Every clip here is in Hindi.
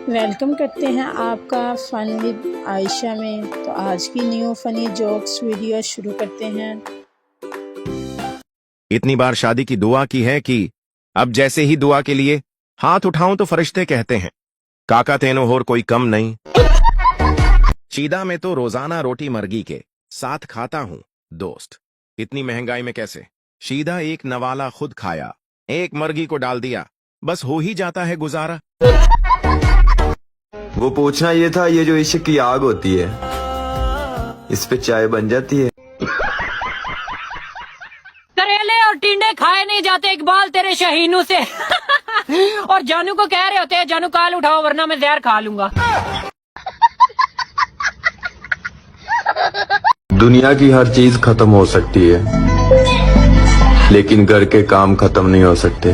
वेलकम करते हैं आपका फन विद आयशा में। तो आज की न्यू फनी जोक्स वीडियो शुरू करते हैं। इतनी बार शादी की दुआ की है कि अब जैसे ही दुआ के लिए हाथ उठाऊं तो फरिश्ते कहते हैं काका तेनो होर कोई कम नहीं। शीदा में तो रोजाना रोटी मर्गी के साथ खाता हूं दोस्त, इतनी महंगाई में कैसे। शीदा एक नवाला खुद खाया, एक मर्गी को डाल दिया, बस हो ही जाता है गुजारा। वो पूछना ये था, ये जो इश्क की आग होती है इस पे चाय बन जाती है। करेले और टिंडे खाए नहीं जाते इकबाल तेरे शहीनों से। और जानू को कह रहे होते हैं जानू काल उठाओ वरना मैं जहर खा लूंगा। दुनिया की हर चीज खत्म हो सकती है लेकिन घर के काम खत्म नहीं हो सकते।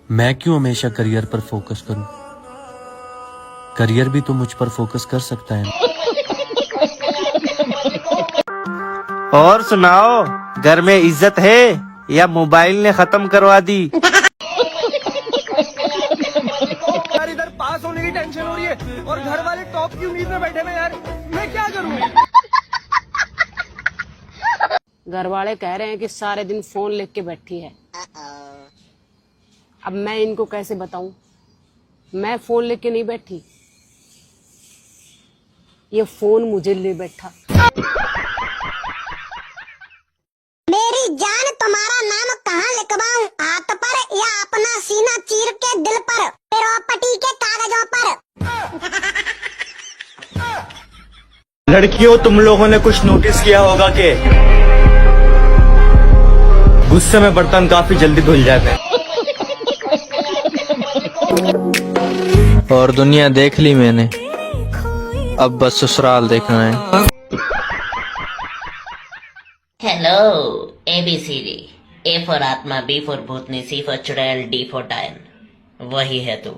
मैं क्यों हमेशा करियर पर फोकस करूं? करियर भी तो मुझ पर फोकस कर सकता है। और सुनाओ, घर में इज्जत है या मोबाइल ने खत्म करवा दी? यार इधर पास होने की टेंशन हो रही है और घर वाले टॉप की उम्मीद में बैठे हैं यार, मैं क्या करूं? घर वाले कह रहे हैं कि सारे दिन फोन लेके बैठी है। अब मैं इनको कैसे बताऊं मैं फोन लेके नहीं बैठी, ये फोन मुझे ले बैठा। मेरी जान तुम्हारा नाम कहाँ लिखवाऊं, हाथ पर या अपना सीना चीर के दिल पर, प्रॉपर्टी के कागजों पर। लड़कियों, तुम लोगों ने कुछ नोटिस किया होगा कि गुस्से में बर्तन काफी जल्दी धुल जाते हैं। और दुनिया देख ली मैंने, अब बस ससुराल देखना है। हेलो ABCD, A फॉर आत्मा, B for Bhootni, C for चुड़ैल, D फॉर डायन। वही है तू।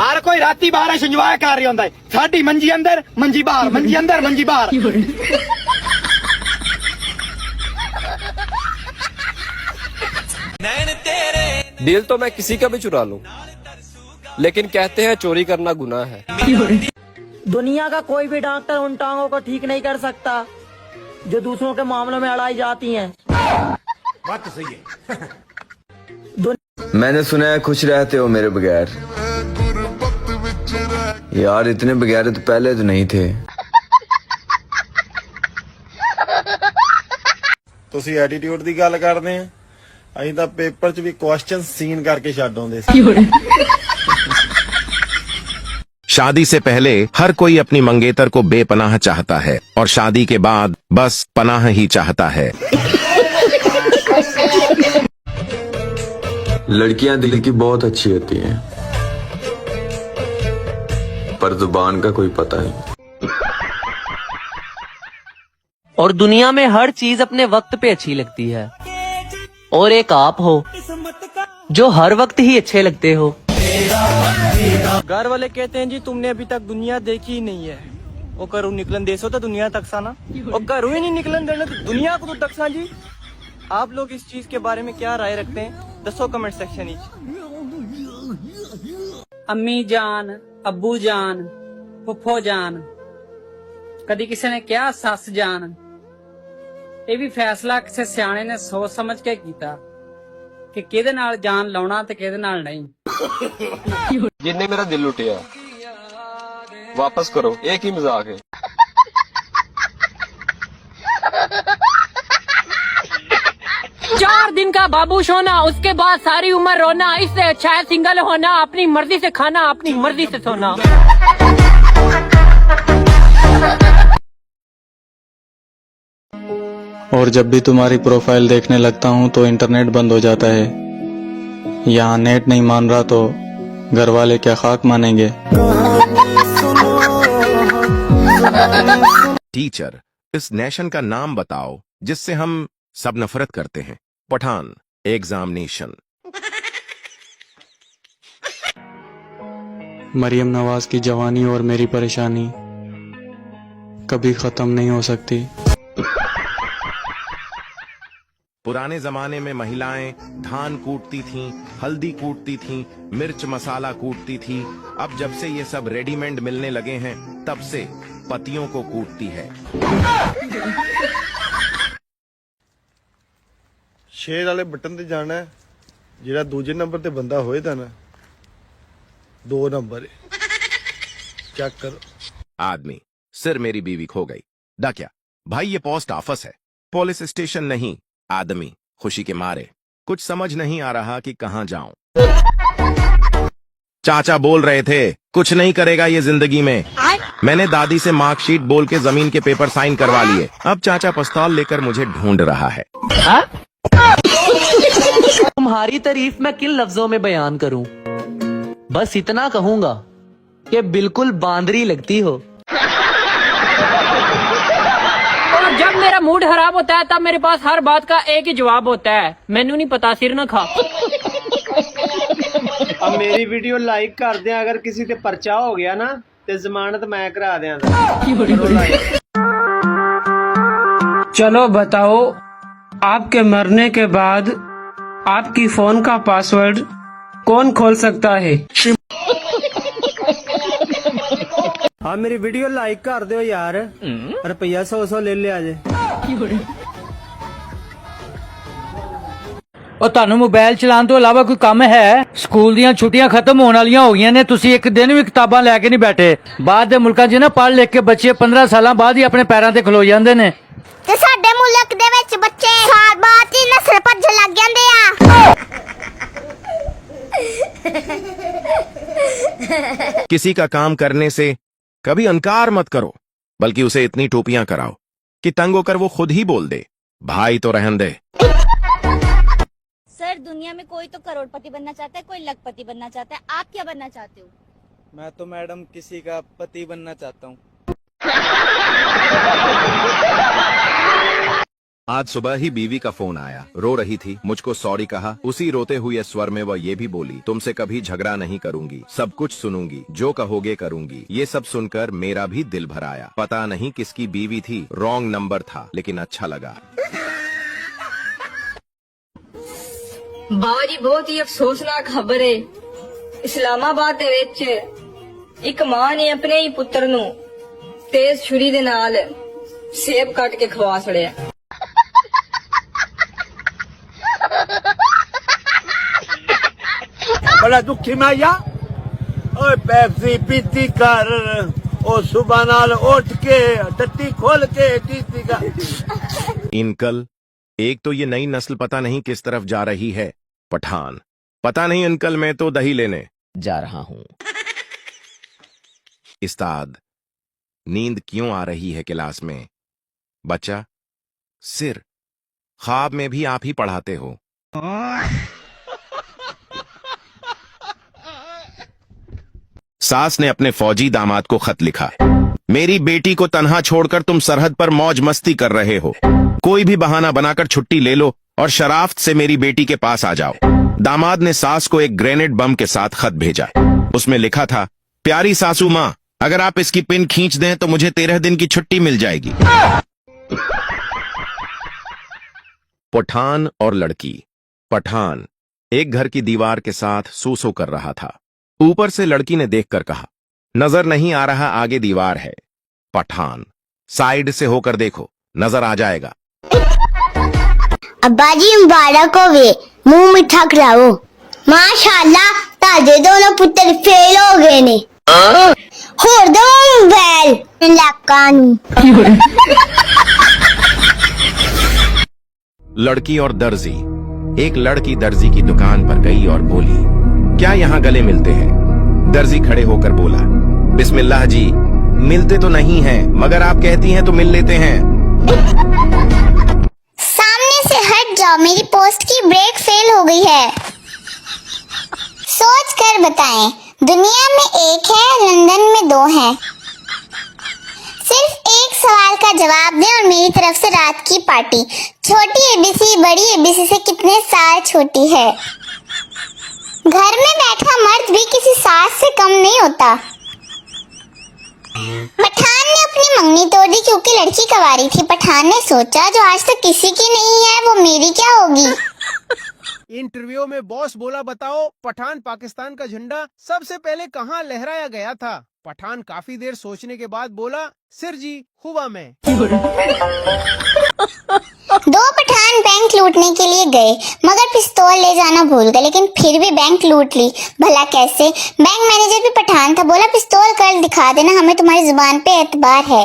हर कोई राती बाहर संजवाया कर रही होता है, साडी मंजी अंदर मंजी बाहर, मंजी अंदर मंजी बाहर। दिल तो मैं किसी का भी चुरा लूं, लेकिन कहते हैं चोरी करना गुनाह है। दुनिया का कोई भी डॉक्टर उन टांगों को ठीक नहीं कर सकता जो दूसरों के मामलों में अड़ाई जाती हैं। बात तो सही है। मैंने सुना है खुश रहते हो मेरे बगैर। यार इतने बगैर तो पहले तो नहीं थे। ਤੁਸੀਂ ਐਟੀਟਿਊਡ ਦੀ ਗੱਲ ਕਰਦੇ ਆ, ਅਸੀਂ ਤਾਂ ਪੇਪਰ 'ਚ ਵੀ ਕੁਐਸਚਨ ਸੀਨ करके ਛੱਡ ਆਉਂਦੇ ਸੀ। शादी से पहले हर कोई अपनी मंगेतर को बेपनाह चाहता है और शादी के बाद बस पनाह ही चाहता है। लड़कियां दिल की बहुत अच्छी होती हैं पर जुबान का कोई पता नहीं। और दुनिया में हर चीज अपने वक्त पे अच्छी लगती है, और एक आप हो जो हर वक्त ही अच्छे लगते हो। घर वाले कहते हैं जी तुमने अभी तक दुनिया देखी ही नहीं है। वो घरों निकलन देसो तो दुनिया तकसा ना, और घरों ही नहीं निकलन देना तो दुनिया को तो तकसा जी। आप लोग इस चीज के बारे में क्या राय रखते हैं, दसो कमेंट सेक्शन में। अम्मी जान, अब्बू जान, फुफो जान, कदी किसी ने क्या सस जान। ये भी फैसला किसी सियाने ने सोच समझ के किया कि किहदे नाल जान लाउणा ते किहदे नाल नहीं। जिन्ने मेरा दिल लुटिया वापस करो, एक ही मजाक है। 4 दिन का बाबू सोना, उसके बाद सारी उम्र रोना। इससे अच्छा है सिंगल होना, अपनी मर्जी से खाना, अपनी मर्जी से सोना। और जब भी तुम्हारी प्रोफाइल देखने लगता हूँ तो इंटरनेट बंद हो जाता है। यहाँ नेट नहीं मान रहा तो घर वाले क्या खाक मानेंगे। टीचर, इस नेशन का नाम बताओ जिससे हम सब नफरत करते हैं। पठान। एग्जामिनेशन। मरियम नवाज की जवानी और मेरी परेशानी कभी खत्म नहीं हो सकती। पुराने जमाने में महिलाएं धान कूटती थीं, हल्दी कूटती थीं, मिर्च मसाला कूटती थी। अब जब से ये सब रेडीमेड मिलने लगे हैं, तब से पतियों को कूटती है। शेयर वाले बटन ते जाना है, जेड़ा दूजे नंबर ते बंदा होए दा ना 2 नंबर चेक करो। आदमी, सिर मेरी बीवी खो गई। दा क्या भाई, ये पोस्ट ऑफिस है, पुलिस स्टेशन नहीं। आदमी खुशी के मारे कुछ समझ नहीं आ रहा कि कहां जाऊं। चाचा बोल रहे थे कुछ नहीं करेगा ये जिंदगी में। मैंने दादी से मार्कशीट बोल के जमीन के पेपर साइन करवा लिए। अब चाचा पिस्तौल लेकर मुझे ढूंढ रहा है। तुम्हारी तारीफ मैं किन लफ्जों में बयान करूं? बस इतना कहूंगा कि बिल्कुल बांदरी लगती हो। और जब मेरा मूड खराब होता है तब मेरे पास हर बात का एक ही जवाब होता है, मैनू नहीं पता, सिर न खा। अब मेरी वीडियो लाइक कर दें, अगर किसी पे पर्चा हो गया ना तो जमानत मैं करा दें। चलो बताओ, आपके मरने के बाद आपकी फोन का पासवर्ड कौन खोल सकता है? हाँ, मेरी वीडियो लाइक कर दो यार, रुपया 100 ले लिया जे। ਉਹ ਤੁਹਾਨੂੰ ਮੋਬਾਈਲ ਚਲਾਉਣ ਤੋਂ ਇਲਾਵਾ ਕੋਈ ਕੰਮ ਹੈ? ਸਕੂਲ ਦੀਆਂ ਛੁੱਟੀਆਂ ਖਤਮ ਹੋਣ ਵਾਲੀਆਂ ਹੋ ਗਈਆਂ ਨੇ, ਤੁਸੀਂ ਇੱਕ ਦਿਨ ਵੀ ਕਿਤਾਬਾਂ ਲੈ ਕੇ ਨਹੀਂ ਬੈਠੇ। ਬਾਹਰ ਦੇ ਮੁਲਕਾਂ 'ਚ ਨਾ ਪੜ੍ਹ ਲਿਖ ਕੇ ਬੱਚੇ 15 ਸਾਲਾਂ ਬਾਅਦ ਹੀ ਆਪਣੇ ਪੈਰਾਂ ਤੇ ਖਲੋ ਜਾਂਦੇ ਨੇ। ਤੇ ਸਾਡੇ ਮੁਲਕ ਦੇ ਵਿੱਚ ਬੱਚੇ ਸਾਲ ਬਾਅਦ ਹੀ ਨਸਲ ਭੱਜਣ ਲੱਗ ਜਾਂਦੇ ਆ। किसी का काम करने से कभी इनकार मत करो, बल्कि उसे इतनी टोपियां कराओ कि तंग होकर वो खुद ही बोल दे भाई तो रहन दे। सर, दुनिया में कोई तो करोड़पति बनना चाहता है, कोई लखपति बनना चाहता है, आप क्या बनना चाहते हो? मैं तो मैडम किसी का पति बनना चाहता हूँ। आज सुबह ही बीवी का फोन आया, रो रही थी, मुझको सॉरी कहा। उसी रोते हुए स्वर में वह ये भी बोली, तुमसे कभी झगड़ा नहीं करूंगी, सब कुछ सुनूंगी, जो कहोगे करूंगी। ये सब सुनकर मेरा भी दिल भर आया। पता नहीं किसकी बीवी थी, रॉन्ग नंबर था, लेकिन अच्छा लगा। ਬਾਜੀ ਬਹੁਤ ਹੀ ਅਫਸੋਸਨਾਕ ਖਬਰ ਹੈ। ਇਸਲਾਮਾਬਾਦ ਦੇ ਵਿੱਚ ਇੱਕ ਮਾਂ ਨੇ ਆਪਣੇ ਹੀ ਪੁੱਤਰ ਨੂੰ ਤੇਜ਼ ਛੁਰੀ ਦੇ ਨਾਲ ਸੇਬ ਕੱਟ ਕੇ ਖਵਾ ਛੜਿਆ। बड़ा दुखी माया ओए पेप्सी पीती कर ओ सुबह नाल उठ के टट्टी खोल के पीती का। इनकल एक तो ये नई नस्ल पता नहीं किस तरफ जा रही है। पठान, पता नहीं अंकल, मैं तो दही लेने जा रहा हूं। उस्ताद, नींद क्यों आ रही है क्लास में? बच्चा, सिर, ख्वाब में भी आप ही पढ़ाते हो। सास ने अपने फौजी दामाद को खत लिखा, मेरी बेटी को तन्हा छोड़कर तुम सरहद पर मौज मस्ती कर रहे हो। कोई भी बहाना बनाकर छुट्टी ले लो और शराफ्त से मेरी बेटी के पास आ जाओ। दामाद ने सास को एक ग्रेनेड बम के साथ खत भेजा। उसमें लिखा था, प्यारी सासू माँ, अगर आप इसकी पिन खींच दें तो मुझे 13 दिन की छुट्टी मिल जाएगी। पठान और लड़की। पठान एक घर की दीवार के साथ सूसो कर रहा था। ऊपर से लड़की ने देखकर कहा, नजर नहीं आ रहा आगे दीवार है। पठान, साइड से होकर देखो, नजर आ जाएगा। अब्बा जी मुबारक होवे, मुंह मिठा कराओ। माशाल्लाह, ताजे दोनों पुत्र फेल हो गए ने। होर दो मोबाइल लाकान। लड़की और दर्जी। एक लड़की दर्जी की दुकान पर गई और बोली, क्या यहाँ गले मिलते हैं? दर्जी खड़े होकर बोला, बिस्मिल्लाह जी, मिलते तो नहीं हैं, मगर आप कहती हैं तो मिल लेते हैं। सामने से हट जाओ, मेरी पोस्ट की ब्रेक फेल हो गई है। सोच कर बताएं, दुनिया में एक है, लंदन में 2 हैं। सिर्फ एक सवाल का जवाब दें और मेरी तरफ से रात की पार्टी। छोटी एबीसी बड़ी एबीसी से कितने साल छोटी है? घर में बैठा मर्द भी किसी सास से कम नहीं होता। पठान ने अपनी मंगनी तोड़ दी क्योंकि लड़की कवारी थी। पठान ने सोचा जो आज तक किसी की नहीं है वो मेरी क्या होगी। इंटरव्यू में बॉस बोला, बताओ पठान पाकिस्तान का झंडा सबसे पहले कहाँ लहराया गया था। पठान काफी देर सोचने के बाद बोला, सिर जी हुआ मैं। दो पठान बैंक लूटने के लिए गए मगर पिस्तौल ले जाना भूल गए, लेकिन फिर भी बैंक लूट ली। भला कैसे? बैंक मैनेजर भी पठान था। बोला, पिस्तौल कर दिखा देना, हमें तुम्हारी जुबान पे एतबार है।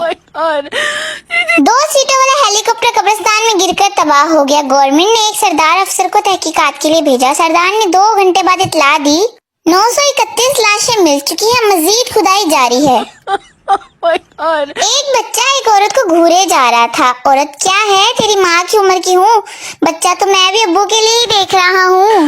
2 सीटों वाला हेलीकॉप्टर कब्रिस्तान में गिरकर तबाह हो गया। गवर्नमेंट ने एक सरदार अफसर को तहकीकात के लिए भेजा। सरदार ने 2 घंटे बाद इतला दी 931 लाशें मिल चुकी है, मजीद खुदाई जारी है। एक बच्चा एक औरत को घूरे जा रहा था। औरत, क्या है, तेरी माँ की उम्र की हूँ। बच्चा, तो मैं भी अब्बू के लिए ही देख रहा हूँ।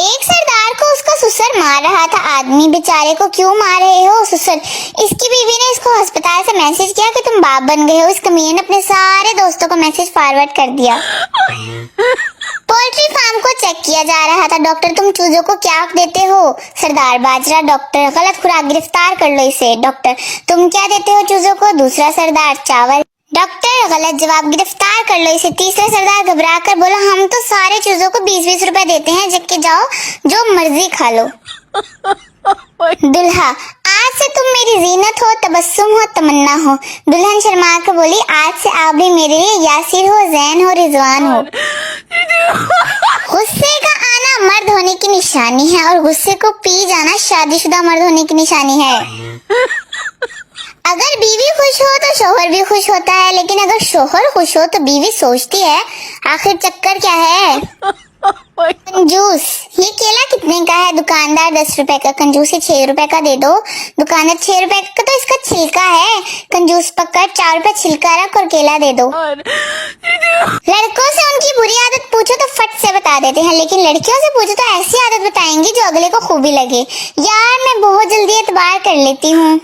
एक सरदार को उसका ससुर मार रहा था। आदमी, बेचारे को क्यों मार रहे हो ससुर? इसकी बीवी ने इसको अस्पताल से मैसेज किया कि तुम बाप बन गए हो। इस कमीने ने अपने सारे दोस्तों को मैसेज फॉरवर्ड कर दिया। पोल्ट्री फार्म को चेक किया जा रहा था। डॉक्टर, तुम चूजों को क्या देते हो? सरदार, बाजरा। डॉक्टर, गलत खुराक, गिरफ्तार कर लो इसे। डॉक्टर, तुम क्या देते हो चूजों को? दूसरा सरदार, चावल। डॉक्टर, गलत जवाब, गिरफ्तार कर लो इसे। तीसरा सरदार घबरा कर बोला, हम तो सारे चूजों को 20-20 रुपए देते हैं, जबकि जाओ जो मर्जी खा लो। दुल्हा, आज से तुम मेरी जीनत हो, तबस्सुम हो, तमन्ना हो। दुल्हन शर्मा कर बोली, आज से आप भी मेरे लिए यासिर हो, जैन हो, रिजवान हो। गुस्से का आना मर्द होने की निशानी है और गुस्से को पी जाना शादीशुदा मर्द होने की निशानी है। अगर बीवी खुश हो तो शोहर भी खुश होता है, लेकिन अगर शोहर खुश हो तो बीवी सोचती है आखिर चक्कर क्या है। कंजूस, ये केला कितने का है? दुकानदार 10 रुपए का। कंजूसी 6 रुपए का दे दो। दुकानदार 6 रुपए का तो इसका छिलका है। कंजूस पकड़, 4 रुपए छिलका रख और केला दे दो। लड़कों से उनकी बुरी आदत पूछो तो फट से बता देते हैं, लेकिन लड़कियों से पूछो तो ऐसी आदत बताएंगी जो अगले को खूबी लगे। यार, मैं बहुत जल्दी एतबार कर लेती हूँ।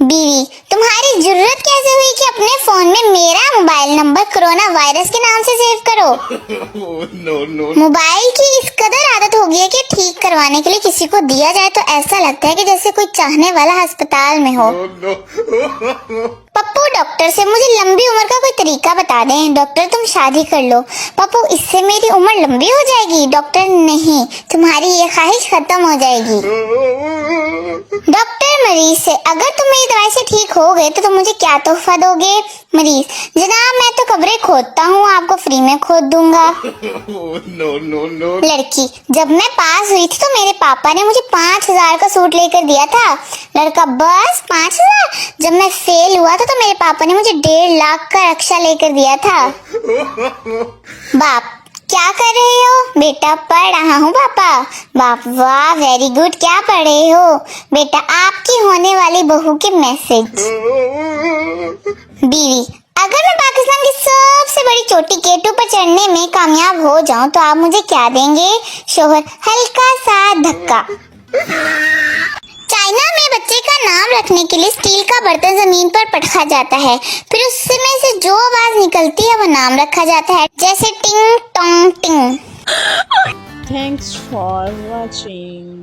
बीवी, तुम्हारी जरूरत कैसे हुई कि अपने फोन में मेरा मोबाइल नंबर कोरोना वायरस के नाम से सेव करो? मोबाइल की इस कदर आदत हो गई है कि ठीक करवाने के लिए किसी को दिया जाए तो ऐसा लगता है कि जैसे कोई चाहने वाला अस्पताल में हो। पप्पू, डॉक्टर से मुझे लंबी उम्र का कोई तरीका बता दें। डॉक्टर, तुम शादी कर लो। पप्पू, इससे मेरी उम्र लंबी हो जाएगी। डॉक्टर, नहीं, तुम्हारी ये ख्वाहिश खत्म हो जाएगी। डॉक्टर, मरीज से, अगर तुम मेरी दवाई से ठीक हो गए तो तुम मुझे क्या तोहफा दोगे? मरीज, जनाब, मैं तो कब्रें खोदता हूँ, आपको फ्री में खोद दूंगा। लड़की, जब मैं पास हुई थी तो मेरे पापा ने मुझे 5000 का सूट लेकर दिया था। लड़का, बस 5000? जब मैं फेल हुआ था तो मेरे पापा ने मुझे 1.5 लाख का रक्षा लेकर दिया था। बाप, क्या कर रहे हो? बेटा, पढ़ रहा हूँ पापा। बाप, वाह, वेरी गुड, क्या पढ़ रहे हो? बेटा, आपकी होने वाली बहू के मैसेज। बीवी, अगर मैं पाकिस्तान की सबसे बड़ी चोटी K2 पर चढ़ने में कामयाब हो जाऊं तो आप मुझे क्या देंगे? शोहर, हल्का सा धक्का। चाइना में बच्चे का नाम रखने के लिए स्टील का बर्तन जमीन पर पटका जाता है, फिर उसमें से जो आवाज निकलती है वो नाम रखा जाता है, जैसे टिंग टोंग टिंग। Thanks for watching.